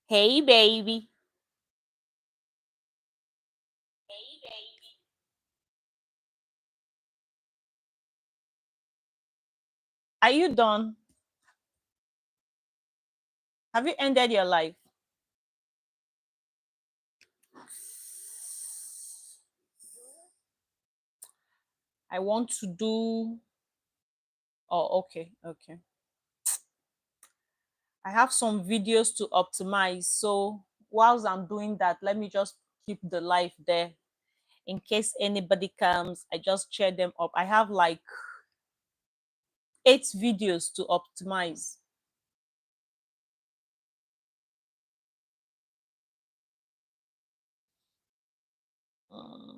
Hey, baby. Are you done? Have you ended your life? I want to do. Oh, okay, okay. I have some videos to optimize. So, whilst I'm doing that, let me just keep the life there. In case anybody comes, I just cheer them up. I have like 8 videos to optimize. Um,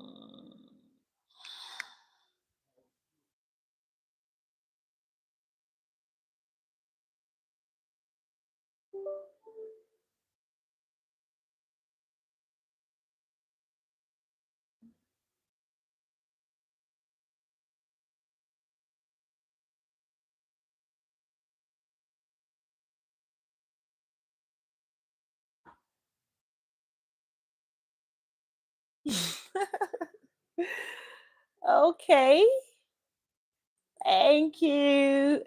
okay, thank you.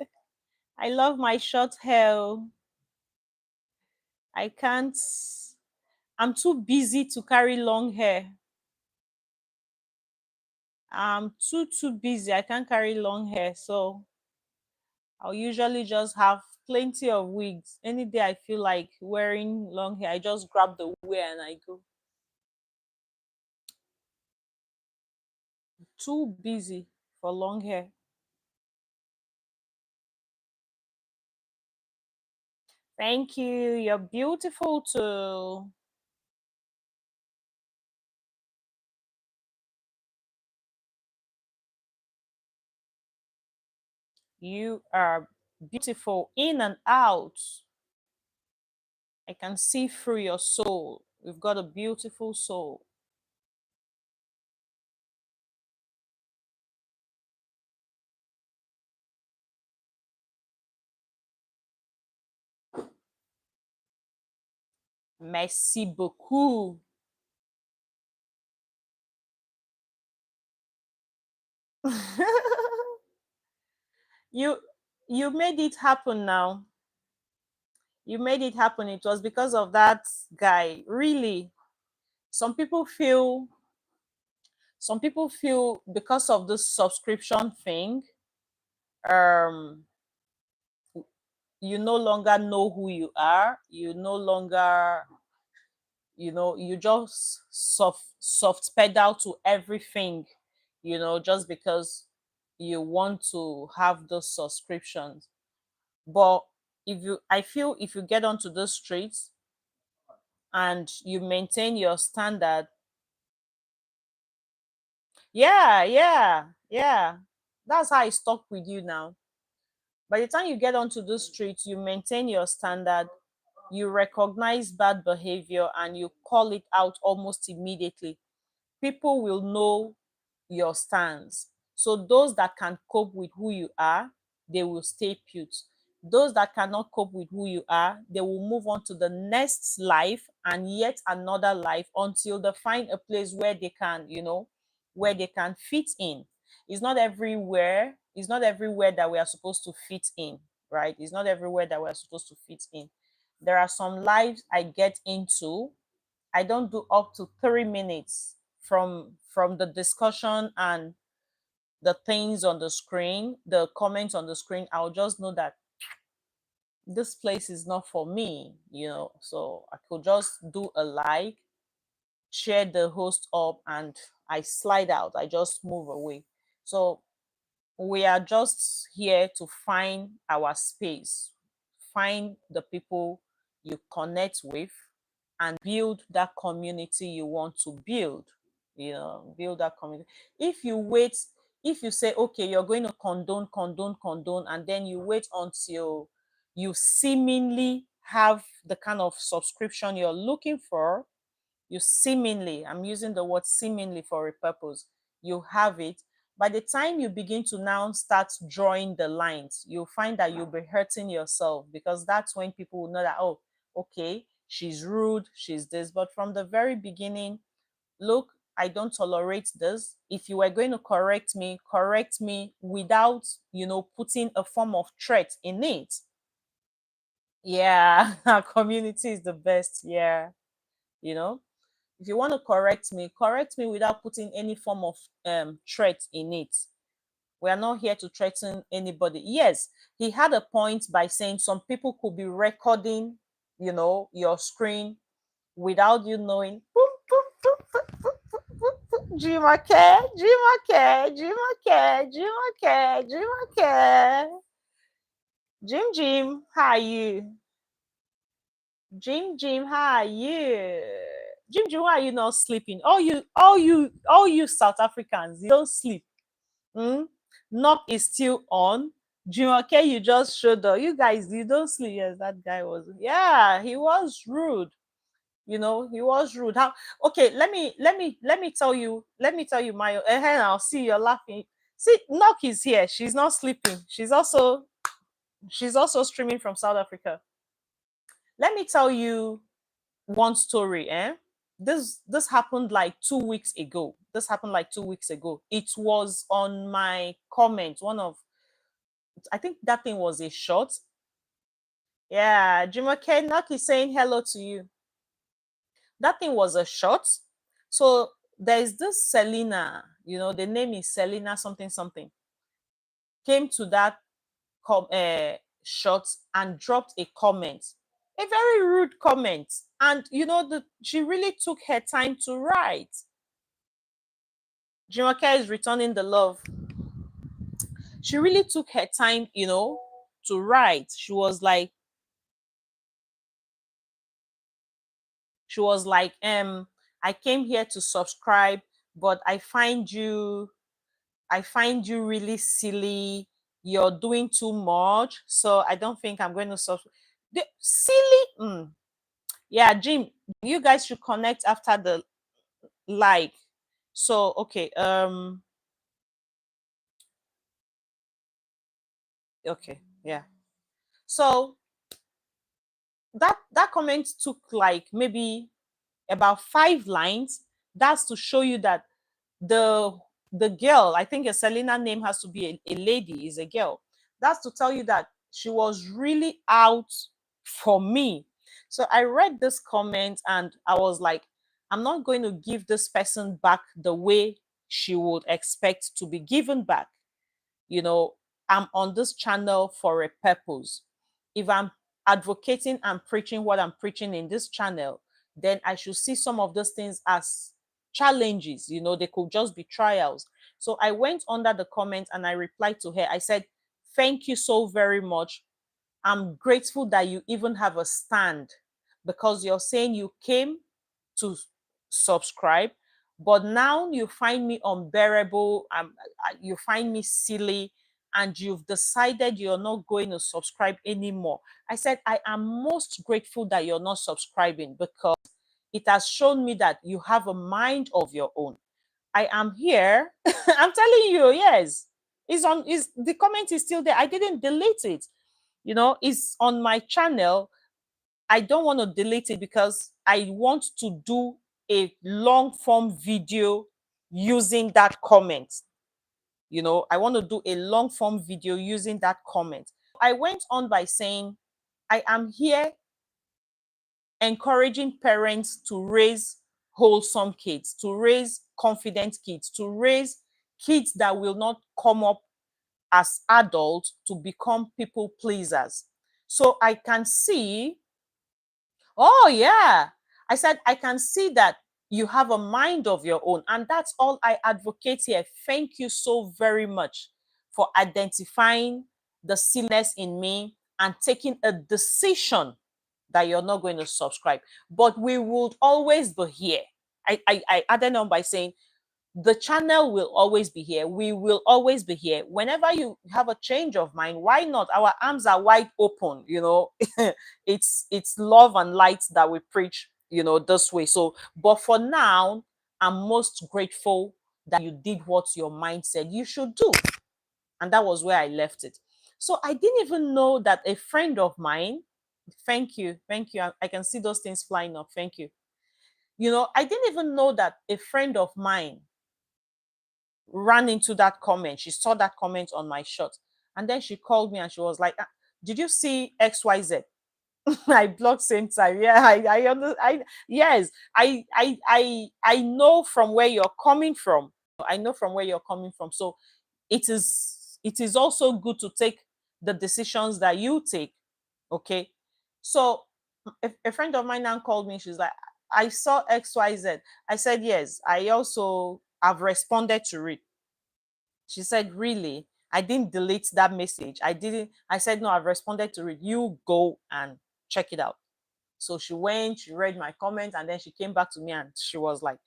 I love my short hair. I can't. I'm too busy to carry long hair. I'm too busy. I can't carry long hair, so I'll usually just have plenty of wigs. Any day I feel like wearing long hair, I just grab the wig and I go. Too busy for long hair. Thank you. You're beautiful too. You are beautiful in and out. I can see through your soul. You've got a beautiful soul. Merci beaucoup. you you made it happen now. You made it happen. It was because of that guy. Really. Some people feel some people feel because of this subscription thing, um, you no longer know who you are. You no longer, you just soft pedal to everything, just because you want to have those subscriptions. But I feel if you get onto the streets and you maintain your standard. Yeah, yeah, yeah. That's how I stuck with you now. By the time you get onto the street, you maintain your standard, you recognize bad behavior, and you call it out almost immediately. People will know your stance. So those that can cope with who you are, they will stay put. Those that cannot cope with who you are, they will move on to the next life and yet another life until they find a place where they can, where they can fit in. It's not everywhere that we are supposed to fit in, right? It's not everywhere that we are supposed to fit in. There are some lives I get into, I don't do up to 3 minutes from the discussion and the things on the screen, the comments on the screen. I'll just know that this place is not for me. So I could just do a like, share the host up, and I slide out. I just move away. So we are just here to find our space, find the people you connect with, and build that community you want to build. Build that community. If you wait, if you say, okay, you're going to condone, and then you wait until you seemingly have the kind of subscription you're looking for, you seemingly, I'm using the word seemingly for a purpose, you have it. By the time you begin to now start drawing the lines, you'll find that you'll be hurting yourself, because that's when people will know that, oh, okay, she's rude, she's this. But from the very beginning, look, I don't tolerate this. If you were going to correct me without, putting a form of threat in it. Yeah, our community is the best. Yeah, you know, if you want to correct me without putting any form of threat in it. We are not here to threaten anybody. Yes, he had a point by saying some people could be recording, your screen without you knowing. Jimake, Jimake, Jimake, Jimake, Jimake. Jim Jim, how are you? Jim Jim, how are you? Jim Jim, why are you not sleeping? All you South Africans, you don't sleep. Hmm? Knock is still on. Jimake, you just showed up. You guys, you don't sleep. Yes, that guy was. Yeah, he was rude. He was rude. How? Okay, let me tell you. Let me tell you, my. I'll see you're laughing. See, Knock is here. She's not sleeping. She's also streaming from South Africa. Let me tell you one story. This happened like 2 weeks ago. It was on my comment. I think that thing was a shot. Yeah, Jumoke Knock is saying hello to you. That thing was a shot. So there's this Selena, the name is Selena something something, came to that shot and dropped a comment, a very rude comment. And she really took her time to write. Jumoke is returning the love. She really took her time, to write. She was like, I came here to subscribe, but I find you really silly. You're doing too much, so I don't think I'm going to subscribe. Silly. Yeah, Jim, you guys should connect after the like. So okay, okay, yeah. So that comment took like maybe about 5 lines. That's to show you that the the girl, I think a Selena name has to be a lady, is a girl. That's to tell you that she was really out for me. So I read this comment and I was like, I'm not going to give this person back the way she would expect to be given back. you know I'm on this channel for a purpose. If I'm advocating and preaching what I'm preaching in this channel, then I should see some of those things as challenges. They could just be trials. So I went under the comment and I replied to her. I said, thank you so very much. I'm grateful that you even have a stand, because you're saying you came to subscribe, but now you find me unbearable. You find me silly, and you've decided you're not going to subscribe anymore. I said, I am most grateful that you're not subscribing, because it has shown me that you have a mind of your own. I am here. I'm telling you, yes. The comment is still there. I didn't delete it. It's on my channel. I don't want to delete it because I want to do a long form video using that comment. I want to do a long form video using that comment. I went on by saying, I am here encouraging parents to raise wholesome kids, to raise confident kids, to raise kids that will not come up as adults to become people pleasers. So I can see, oh, yeah. I said, I can see that you have a mind of your own. And that's all I advocate here. Thank you so very much for identifying the silliness in me and taking a decision that you're not going to subscribe. But we would always be here. I added on by saying, the channel will always be here. We will always be here. Whenever you have a change of mind, why not? Our arms are wide open. It's love and light that we preach, this way. So, but for now, I'm most grateful that you did what your mind said you should do. And that was where I left it. So I didn't even know that a friend of mine Thank you. Thank you. I can see those things flying up. Thank you. I didn't even know that a friend of mine ran into that comment. She saw that comment on my shirt. And then she called me and she was like, "Ah, did you see XYZ?" I blocked same time. Yeah, yes, I know from where you're coming from. I know from where you're coming from. So it is also good to take the decisions that you take. Okay. So a friend of mine now called me. She's like, I saw XYZ. I said, yes, I also have responded to it. She said, really? I didn't delete that message. I didn't. I said, no, I've responded to it. You go and check it out. So she went, she read my comment, and then she came back to me and she was like,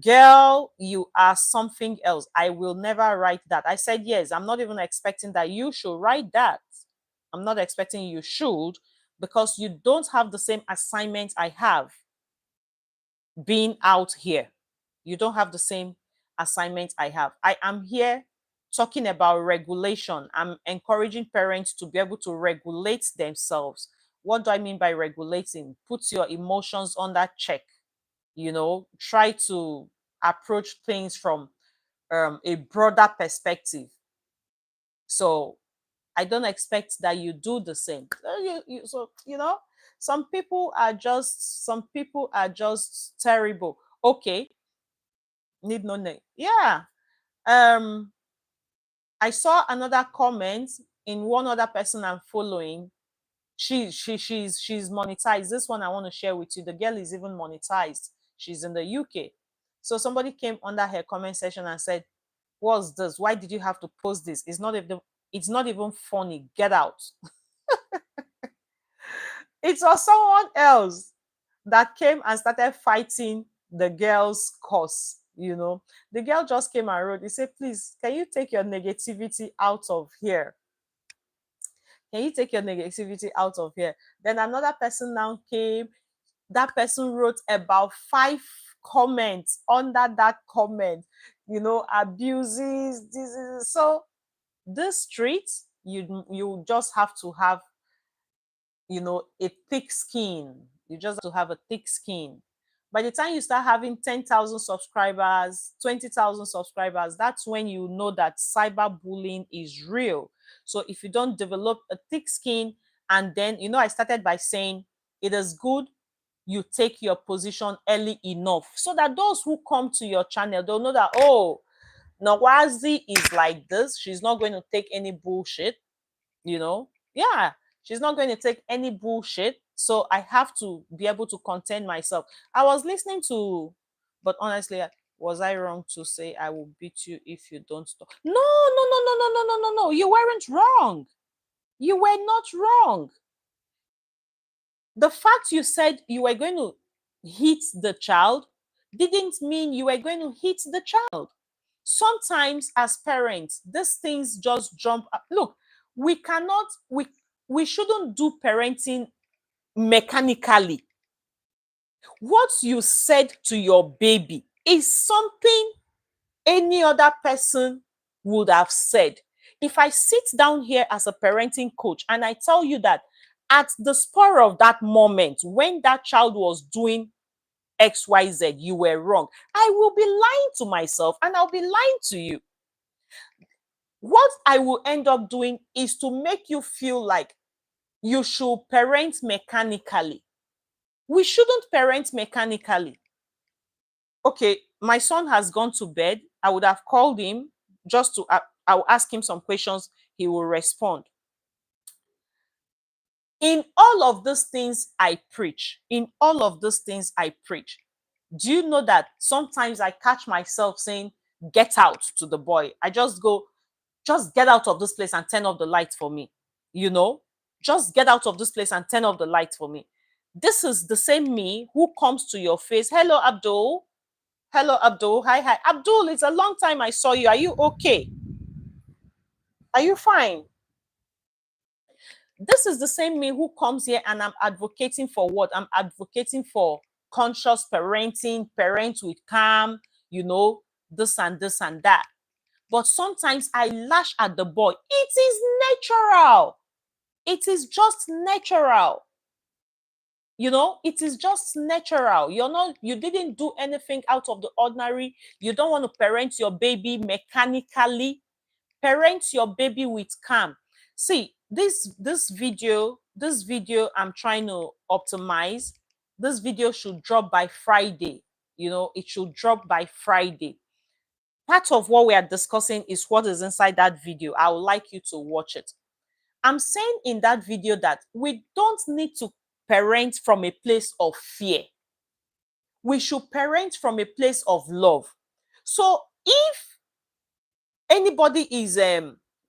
girl, you are something else. I will never write that. I said, yes, I'm not even expecting that you should write that. I'm not expecting you should, because you don't have the same assignment I have being out here. You don't have the same assignment I have. I am here talking about regulation. I'm encouraging parents to be able to regulate themselves. What do I mean by regulating? Put your emotions under check. Try to approach things from a broader perspective. So I don't expect that you do the same. Some people are just terrible. Okay, need no name. Yeah. Um, I saw another comment in one other person I'm following. She's monetized. This one I want to share with you. The girl is even monetized. She's in the UK. So somebody came under her comment section and said, "What's this? Why did you have to post this? It's not even funny. Get out." It was someone else that came and started fighting the girl's cause. The girl just came and wrote, he said, please, can you take your negativity out of here? Can you take your negativity out of here? Then another person now came. That person wrote about 5 comments under that comment, abuses, this is so. This street, you just have to have a thick skin. You just have to have a thick skin. By the time you start having 10,000 subscribers, 20,000 subscribers, that's when you know that cyberbullying is real. So if you don't develop a thick skin, and then, I started by saying it is good you take your position early enough so that those who come to your channel, they'll know that, oh, Nawazi is like this. She's not going to take any bullshit. Yeah, she's not going to take any bullshit, so I have to be able to contain myself. I was listening to, but honestly, was I wrong to say I will beat you if you don't stop? No, no, no, no, no, no, no, no, no, you weren't wrong. You were not wrong. The fact you said you were going to hit the child didn't mean you were going to hit the child. Sometimes as parents, these things just jump up. Look, we cannot we shouldn't do parenting mechanically. What you said to your baby is something any other person would have said. If I sit down here as a parenting coach and I tell you that at the spur of that moment when that child was doing XYZ, you were wrong, I will be lying to myself and I'll be lying to you. What I will end up doing is to make you feel like you should parent mechanically. We shouldn't parent mechanically. Okay, my son has gone to bed. I would have called him just to, I'll ask him some questions. He will respond. In all of these things I preach, do you know that sometimes I catch myself saying, get out to the boy? I just go, just get out of this place and turn off the light for me. Just get out of this place and turn off the light for me. This is the same me who comes to your face. Hello, Abdul. Hello, Abdul. Hi, hi. Abdul, it's a long time I saw you. Are you okay? Are you fine? This is the same me who comes here and I'm advocating for what? I'm advocating for conscious parenting, parents with calm, this and this and that. But sometimes I lash at the boy. It is natural. It is just natural. You know, it is just natural. You didn't do anything out of the ordinary. You don't want to parent your baby mechanically. Parent your baby with calm. See, this video I'm trying to optimize. This video should drop by Friday. You know, it should drop by Friday. Part of what we are discussing is what is inside that video. I would like you to watch it. I'm saying in that video that we don't need to parent from a place of fear. We should parent from a place of love. So if anybody is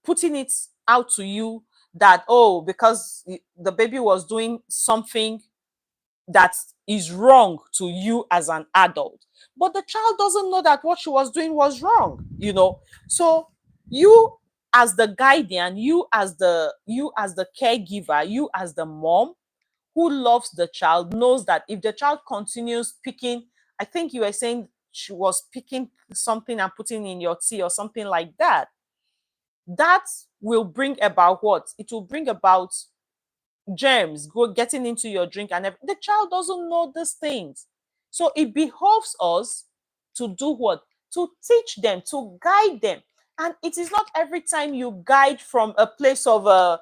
putting it out to you that, oh, because the baby was doing something that is wrong to you as an adult, but the child doesn't know that what she was doing was wrong, you know. So you as the guardian, you as the caregiver, you as the mom who loves the child, knows that if the child continues picking, I think you were saying she was picking something and putting in your tea or something like that, that will bring about what? It will bring about germs go getting into your drink, and the child doesn't know these things. So it behoves us to do what? To teach them, to guide them. And it is not every time you guide from a place of a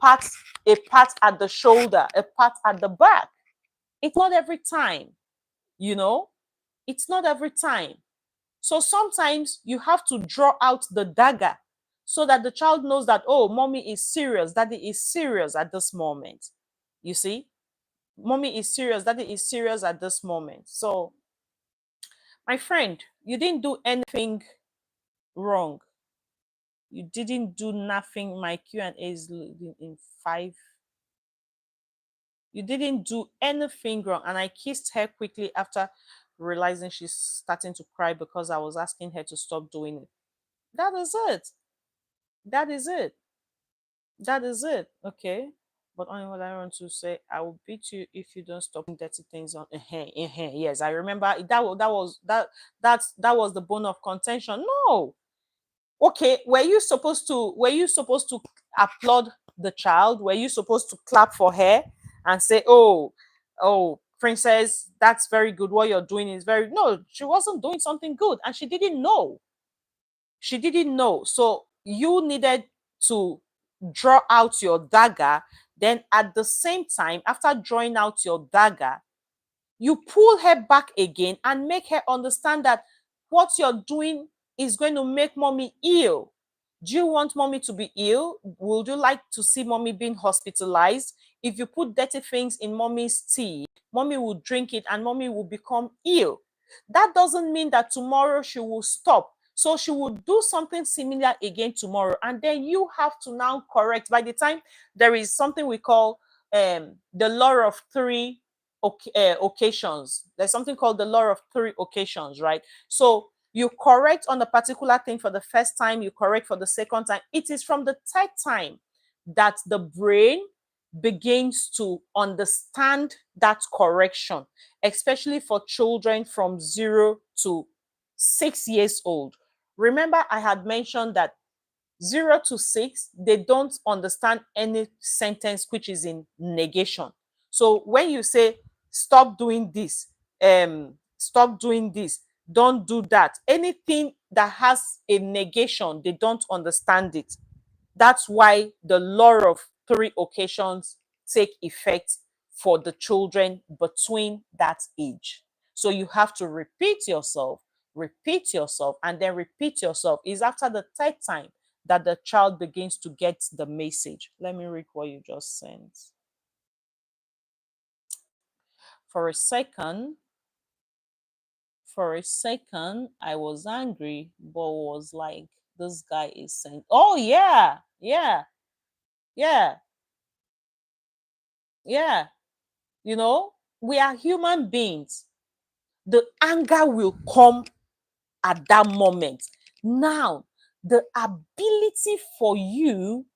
pat, a pat at the shoulder, a pat at the back. It's not every time, you know. It's not every time. So sometimes you have to draw out the dagger so that the child knows that, oh, mommy is serious, daddy is serious at this moment. You see, mommy is serious, daddy is serious at this moment. So, my friend, you didn't do anything wrong. You didn't do nothing. My Q&A is in 5. You didn't do anything wrong. And I kissed her quickly after realizing she's starting to cry because I was asking her to stop doing it. That is it. That is it. That is it. Okay. But only what I want to say, I will beat you if you don't stop dirty things on. Yes, I remember that was the bone of contention. No. Okay, were you supposed to applaud the child? Were you supposed to clap for her and say, oh, princess, that's very good. What you're doing is very no, she wasn't doing something good and she didn't know. She didn't know. So you needed to draw out your dagger. Then at the same time, after drawing out your dagger, you pull her back again and make her understand that what you're doing is going to make mommy ill. Do you want mommy to be ill? Would you like to see mommy being hospitalized? If you put dirty things in mommy's tea, mommy will drink it and mommy will become ill. That doesn't mean that tomorrow she will stop. So she will do something similar again tomorrow. And then you have to now correct. By the time there is something we call the law of three occasions. There's something called the law of three occasions, right? So you correct on a particular thing for the first time, you correct for the second time. It is from the third time that the brain begins to understand that correction, especially for children from 0 to 6 years old. Remember, I had mentioned that 0 to 6, they don't understand any sentence which is in negation. So when you say, stop doing this, stop doing this, don't do that, anything that has a negation, they don't understand it. That's why the law of three occasions take effect for the children between that age. So you have to repeat yourself, and then repeat yourself. Is after the third time that the child begins to get the message. Let me read what you just sent. For a second, I was angry, but was like, this guy is saying, oh, yeah, yeah, yeah, yeah. You know, we are human beings. The anger will come at that moment. Now, the ability for you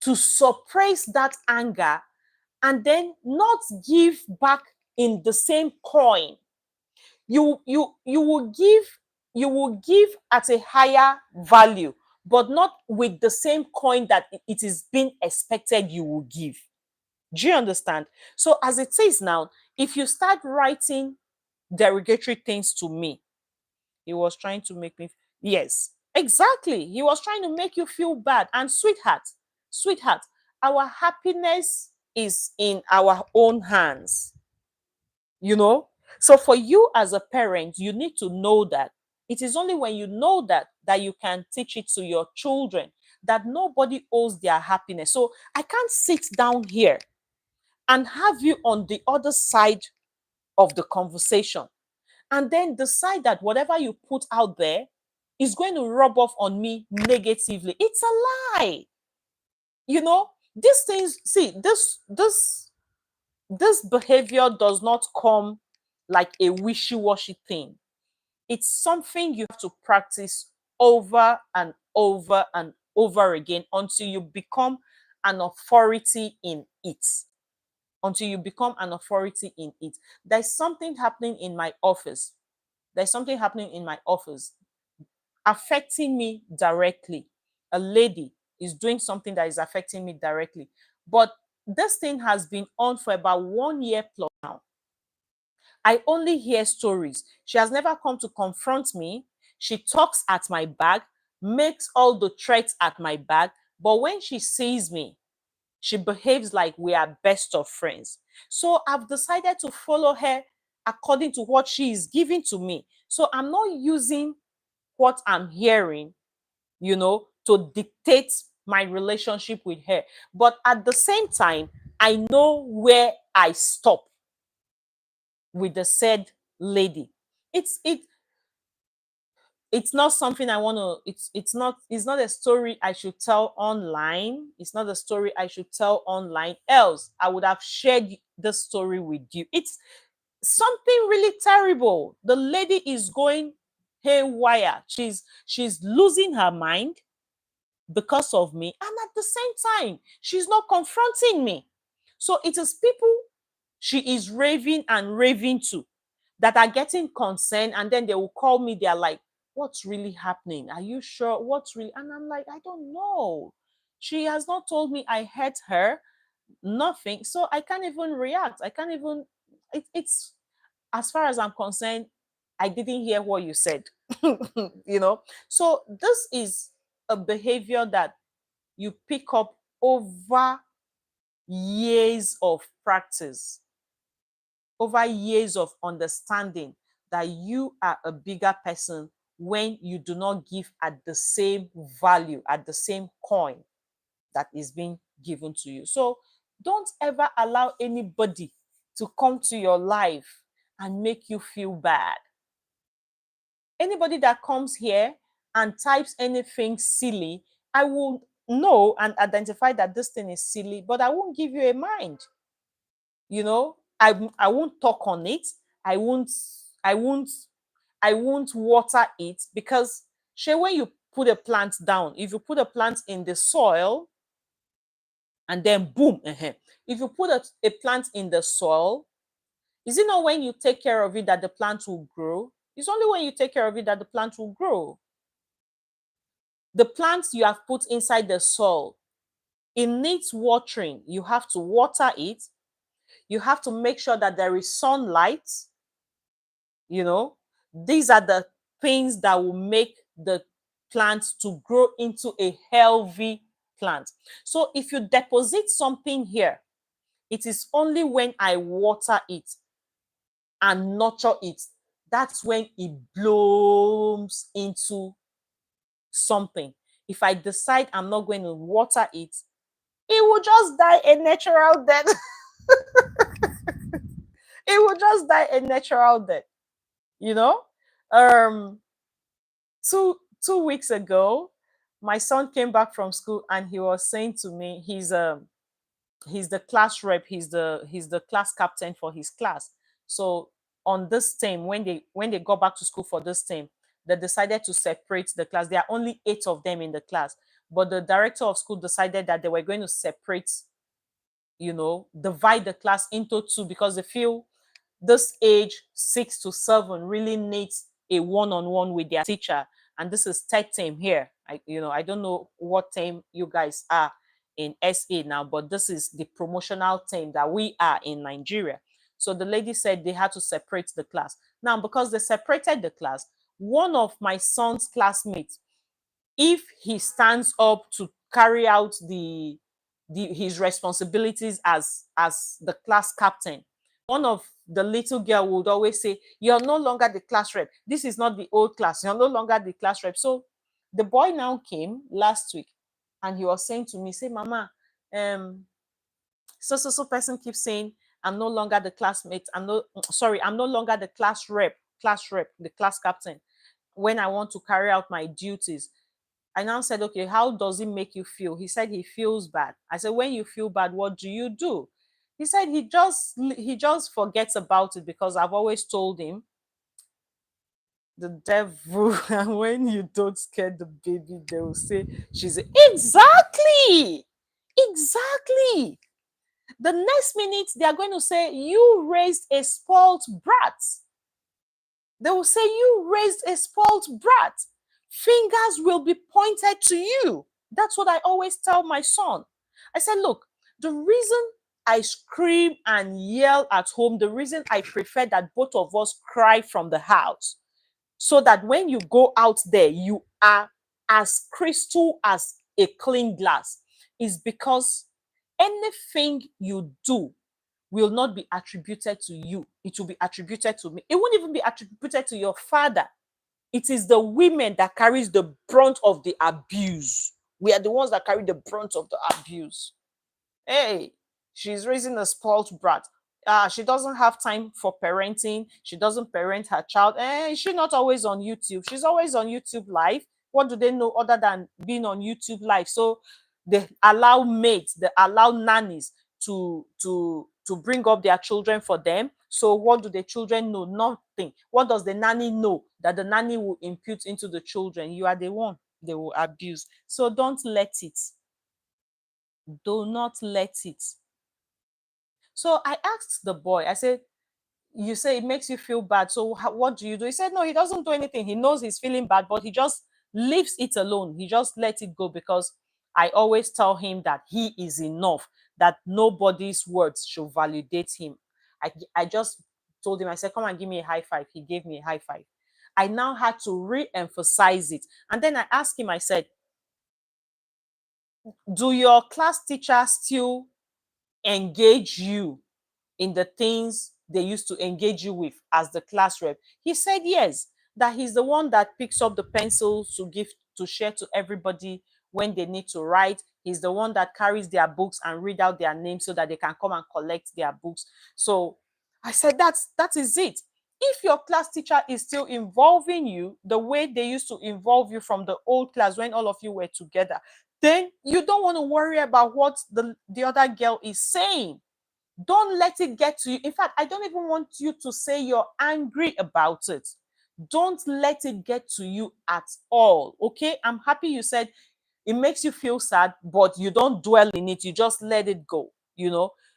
to suppress that anger and then not give back in the same coin. You will give at a higher value, but not with the same coin that it is being expected you will give. Do you understand? So as it is now, if you start writing derogatory things to me, he was trying to make me, yes, exactly. He was trying to make you feel bad. And sweetheart, our happiness is in our own hands, you know? So for you as a parent, you need to know that it is only when you know that you can teach it to your children, that nobody owes their happiness. So I can't sit down here and have you on the other side of the conversation and then decide that whatever you put out there is going to rub off on me negatively. It's a lie. You know, these things, see, this behavior does not come like a wishy-washy thing. It's something you have to practice over and over and over again until you become an authority in it. Until you become an authority in it. There's something happening in my office. There's something happening in my office affecting me directly. A lady is doing something that is affecting me directly. But this thing has been on for about 1 year plus now. I only hear stories. She has never come to confront me. She talks at my back, makes all the threats at my back. But when she sees me, she behaves like we are best of friends. So I've decided to follow her according to what she is giving to me. So I'm not using what I'm hearing, to dictate my relationship with her. But at the same time, I know where I stop with the said lady. It's not something I want to, it's not a story I should tell online. It's not a story I should tell online, else I would have shared the story with you. It's something really terrible. The lady is going haywire. She's losing her mind because of me, and at the same time she's not confronting me. So it is people she is raving and raving to that are getting concerned, and then they will call me. They're like, what's really happening? Are you sure? What's really? And I'm like, I don't know. She has not told me I hurt her, nothing. So I can't even react. I can't even, it's, as far as I'm concerned, I didn't hear what you said. So this is a behavior that you pick up over years of practice, over years of understanding that you are a bigger person when you do not give at the same value, at the same coin that is being given to you. So don't ever allow anybody to come to your life and make you feel bad. Anybody that comes here and types anything silly, I will know and identify that this thing is silly, but I won't give you a mind. I won't talk on it. I won't I won't I won't water it, because shey, when you put a plant down, if you put a plant in the soil and then boom, if you put a plant in the soil, is it not when you take care of it that the plant will grow? It's only when you take care of it that the plant will grow. The plants you have put inside the soil, it needs watering. You have to water it. You have to make sure that there is sunlight. you know these are the things that will make the plant to grow into a healthy plant. So if you deposit something here, it is only when I water it and nurture it, that's when it blooms into something. If I decide I'm not going to water it, it will just die a natural death. It will just die a natural death. you know um 2 weeks ago, my son came back from school and he was saying to me, he's the class rep, he's the class captain for his class. So on this team, when they got back to school for this team, they decided to separate the class. There are only 8 of them in the class, but the director of school decided that they were going to separate, divide the class into two, because they feel this age 6 to 7 really needs a one-on-one with their teacher, and this is third term here. I don't know what term you guys are in SA now, but this is the promotional term that we are in Nigeria. So the lady said they had to separate the class. Now, because they separated the class, one of my son's classmates, if he stands up to carry out his responsibilities as the class captain, one of the little girl would always say, "You're no longer the class rep. This is not the old class. You're no longer the class rep." So the boy now came last week, and he was saying to me, "Say, Mama, um, so person keeps saying I'm no longer the classmate. I'm no longer the class rep, the class captain when I want to carry out my duties." I now said, "Okay, how does it make you feel?" He said he feels bad. I said, "When you feel bad, what do you do?" He said he just forgets about it because I've always told him the devil. And when you don't scare the baby, they will say she's exactly, exactly. The next minute they are going to say you raised a spoiled brat. They will say you raised a spoiled brat. Fingers will be pointed to you. That's what I always tell my son. I said, look, the reason I scream and yell at home, the reason I prefer that both of us cry from the house, so that when you go out there, you are as crystal as a clean glass, is because anything you do will not be attributed to you. It will be attributed to me. It won't even be attributed to your father. It is the women that carries the brunt of the abuse. We are the ones that carry the brunt of the abuse. Hey, she's raising a spoiled brat. She doesn't have time for parenting. She doesn't parent her child. Is she not always on YouTube? She's always on YouTube live. What do they know other than being on YouTube live? So they allow maids, they allow nannies to bring up their children for them. So what do the children know? Nothing. What does the nanny know that the nanny will impute into the children? You are the one they will abuse. So don't let it. Do not let it. So I asked the boy, I said, you say it makes you feel bad. So what do you do? He said, no, he doesn't do anything. He knows he's feeling bad, but he just leaves it alone. He just lets it go because I always tell him that he is enough, that nobody's words should validate him. I just told him, I said, come and give me a high five. He gave me a high five. I now had to re-emphasize it. And then I asked him, I said, do your class teachers still engage you in the things they used to engage you with as the class rep? He said yes, that he's the one that picks up the pencils to give to share to everybody when they need to write. He's the one that carries their books and read out their names so that they can come and collect their books. So I said that is it. If your class teacher is still involving you the way they used to involve you from the old class when all of you were together, then you don't want to worry about what the other girl is saying. Don't let it get to you. In fact, I don't even want you to say you're angry about it. Don't let it get to you at all. Okay, I'm happy you said it makes you feel sad, but you don't dwell in it. You just let it go,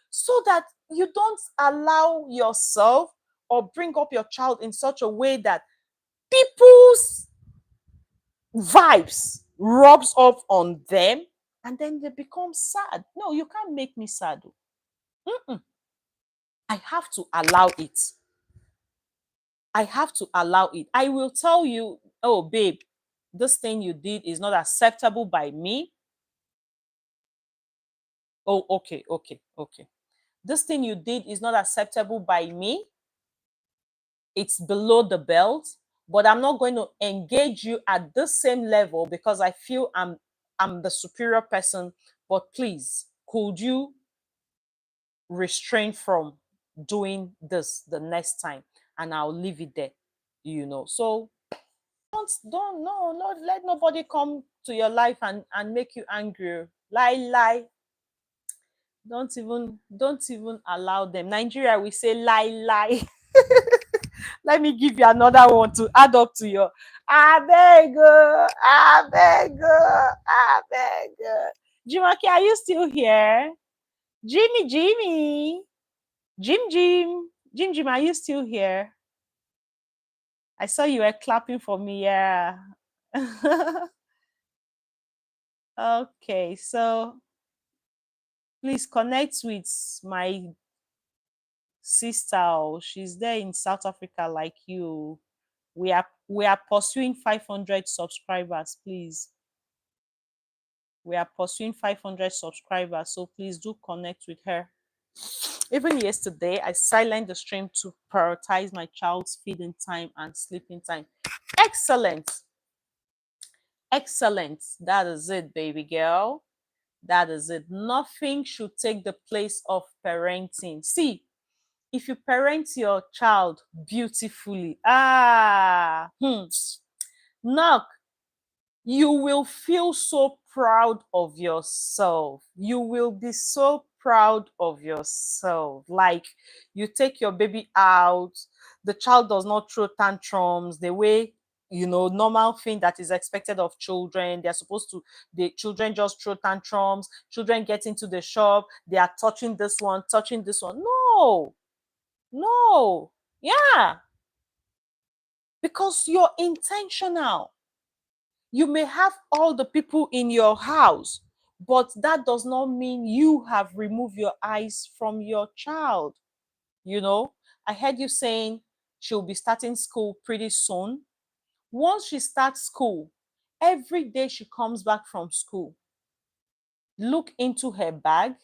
so that you don't allow yourself or bring up your child in such a way that people's vibes rubs off on them and then they become sad. No, you can't make me sad. Mm-mm. I have to allow it. I have to allow it. I will tell you, oh, babe, this thing you did is not acceptable by me. Oh, okay, okay, okay. This thing you did is not acceptable by me. It's below the belt, but I'm not going to engage you at the same level because I feel I'm the superior person. But please, could you restrain from doing this the next time? And I'll leave it there. So don't no, not let nobody come to your life and make you angry. Lie. Don't even allow them. Nigeria, we say lie. Let me give you another one to add up to your abeg. Jimaki, are you still here? Jimmy, Jim, are you still here? I saw you were clapping for me. Yeah, Okay, so please connect with my sister. Oh, she's there in South Africa like you. We are pursuing 500 subscribers, please. We are pursuing 500 subscribers, so please do connect with her. Even yesterday, I silenced the stream to prioritize my child's feeding time and sleeping time. Excellent. Excellent. That is it, baby girl. That is it. Nothing should take the place of parenting. See, if you parent your child beautifully, knock, you will feel so proud of yourself. You will be so proud of yourself. Like, you take your baby out, the child does not throw tantrums the way, normal thing that is expected of children. They're supposed to, the children just throw tantrums, children get into the shop, they are touching this one. No, no, yeah, because you're intentional. You may have all the people in your house, but that does not mean you have removed your eyes from your child. You know, I heard you saying she'll be starting school pretty soon. Once she starts school, every day she comes back from school, look into her bag,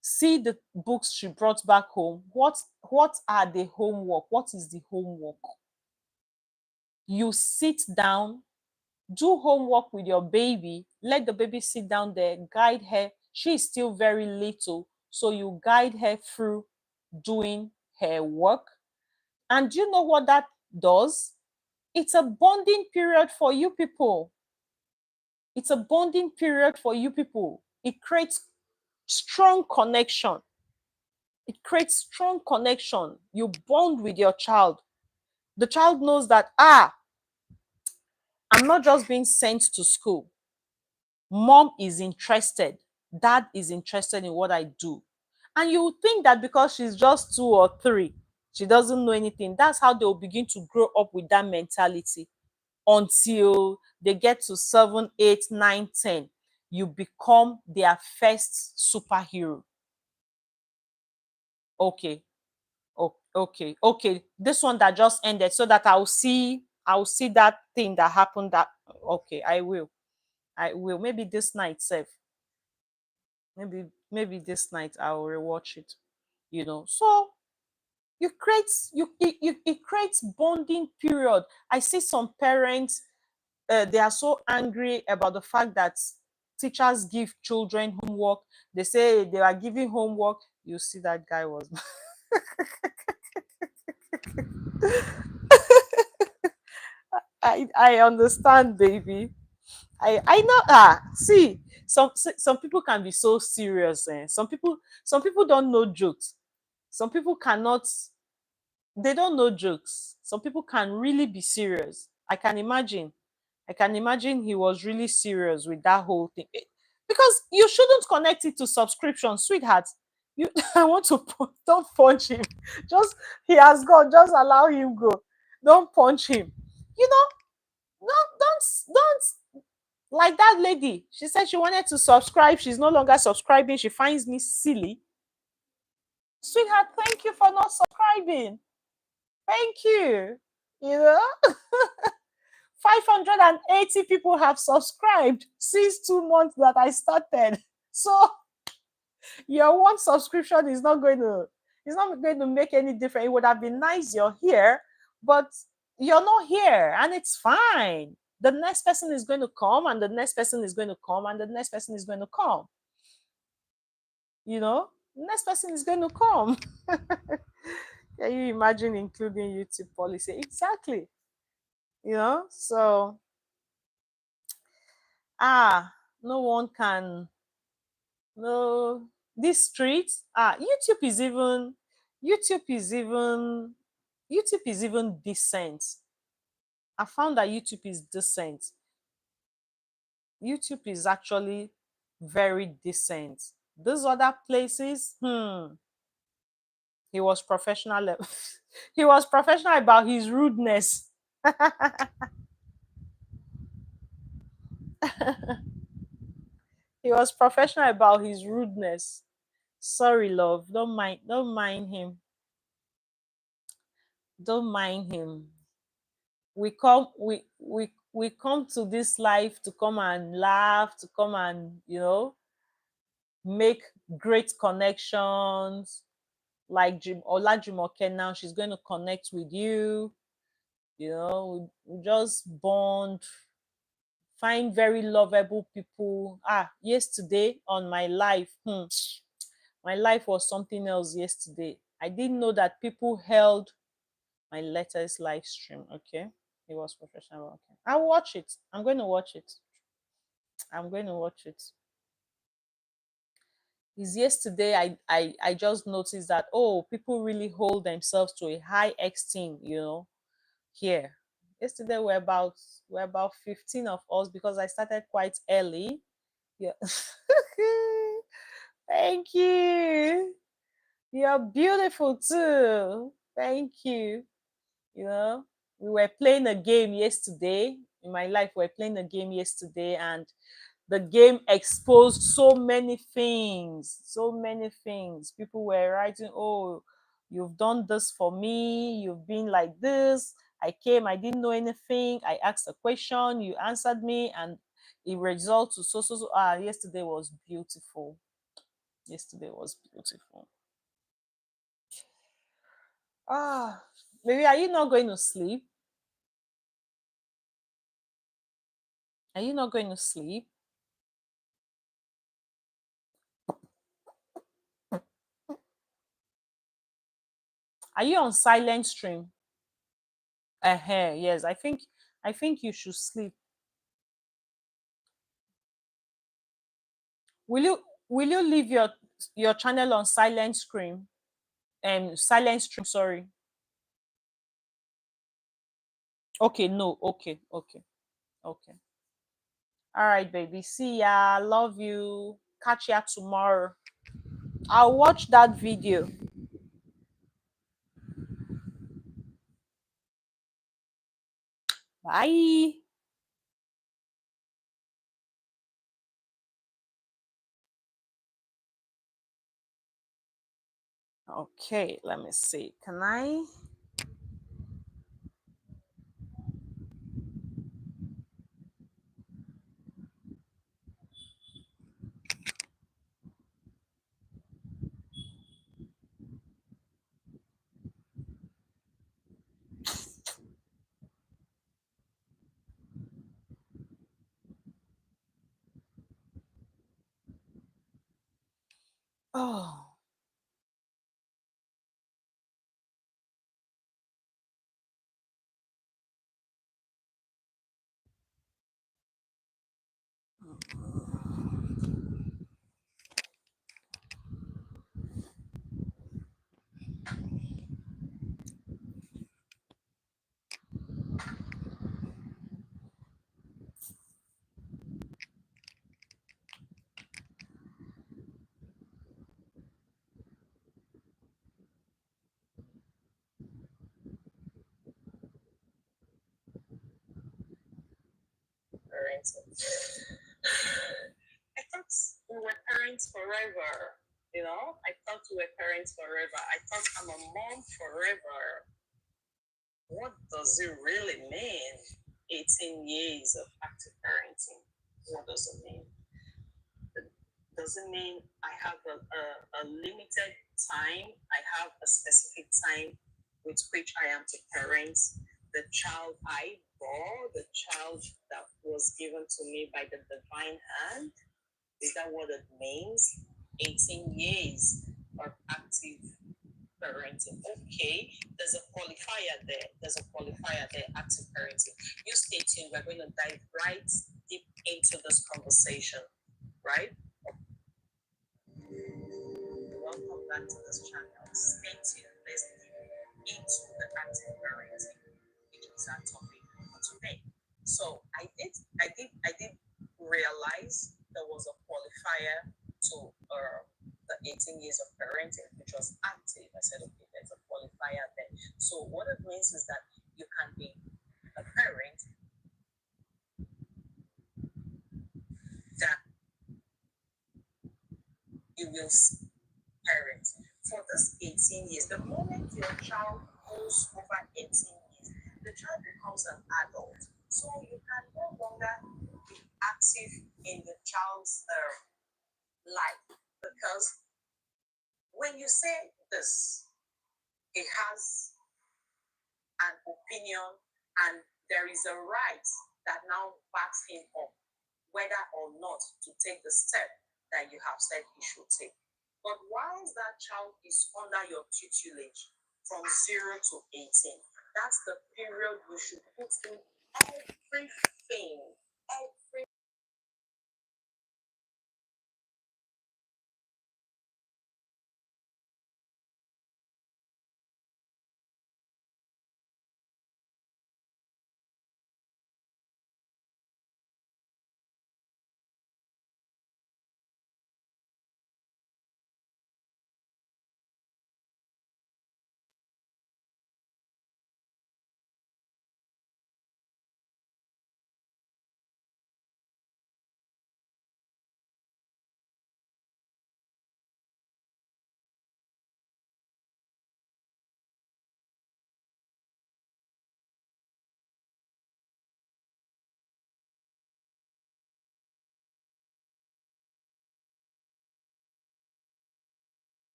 see the books she brought back home. What are the homework? What is the homework? You sit down, do homework with your baby, let the baby sit down there, guide her. She is still very little, so you guide her through doing her work. And do you know what that does? It's a bonding period for you people. It's a bonding period for you people. It creates strong connection. It creates strong connection. You bond with your child. The child knows that, I'm not just being sent to school. Mom is interested, dad is interested in what I do. And you would think that because she's just 2 or 3, she doesn't know anything. That's how they'll begin to grow up with that mentality until they get to 7, 8, 9, 10. You become their first superhero. Okay, okay. This one that just ended, so that I'll see that thing that happened. That okay, I will. Maybe this night, safe. Maybe this night I'll rewatch it. So you create it creates bonding period. I see some parents, they are so angry about the fact that teachers give children homework. They say they are giving homework. You see that guy was I understand, baby. I know. See, some people can be so serious. Some people don't know jokes. Some people cannot. They don't know jokes. Some people can really be serious. I can imagine he was really serious with that whole thing. Because you shouldn't connect it to subscription, sweetheart. You, I want to don't punch him. Just he has gone. Just allow him go. Don't punch him. You know, don't like that lady. She said she wanted to subscribe. She's no longer subscribing. She finds me silly. Sweetheart, thank you for not subscribing. Thank you. You know, 580 people have subscribed since 2 months that I started. So your one subscription is not going to make any difference. It would have been nice you're here, but you're not here, and it's fine. The next person is going to come, and the next person is going to come, and the next person is going to come. The next person is going to come. Can you imagine including YouTube policy? Exactly. So no one can. No, this street. YouTube is even YouTube is even decent. I found that YouTube is decent. YouTube is actually very decent. Those other places, he was professional. He was professional about his rudeness. He was professional about his rudeness. Sorry, love. Don't mind him. Don't mind him. We come to this life to come and laugh, to come and make great connections. Like Jim Olajumoke now, she's going to connect with you. We just bond, find very lovable people. Yesterday on my life, my life was something else yesterday. I didn't know that people held my latest live stream. Okay, it was professional. Okay, I'll watch it. I'm going to watch it. I'm going to watch it. Is yesterday I just noticed that, oh, people really hold themselves to a high esteem, here. Yesterday we're about 15 of us because I started quite early. Yeah. Thank you. You're beautiful too. Thank you. You know, we were playing a game yesterday. In my life, we were playing a game yesterday, and the game exposed so many things. So many things. People were writing, oh, you've done this for me, you've been like this. I came, I didn't know anything. I asked a question, you answered me, and it results to so. Yesterday was beautiful. Yesterday was beautiful. Maybe are you not going to sleep? Are you not going to sleep? Are you on silent stream? Yes, I think you should sleep. Will you leave your channel on silent screen? Silent stream, sorry. Okay, no, okay, okay, okay. All right, baby. See ya. Love you. Catch ya tomorrow. I'll watch that video. Bye. Okay, let me see. Can I? Oh. Parents. I thought we were parents forever. I thought we were parents forever. I thought I'm a mom forever. What does it really mean? 18 years of active parenting. What does it mean? Does it mean I have a limited time? I have a specific time with which I am to parent the child I bore, the child that was given to me by the divine hand? Is that what it means? 18 years of active parenting. Okay, there's a qualifier there. Active parenting. You stay tuned. We're going to dive right deep into this conversation, right? Welcome back to this channel. Stay tuned. Let's dive into the active parenting, which is our topic for today. So I did realize there was a qualifier to the 18 years of parenting, which was active. I said, okay, there's a qualifier there. So what it means is that you can be a parent child's parent for this 18 years. The moment your child goes over 18 years, the child becomes an adult. So you can no longer be active in the child's life, because when you say this, it has an opinion, and there is a right that now backs him up, whether or not to take the step that you have said he should take. But whilst that child is under your tutelage from 0 to 18, that's the period you should put in everything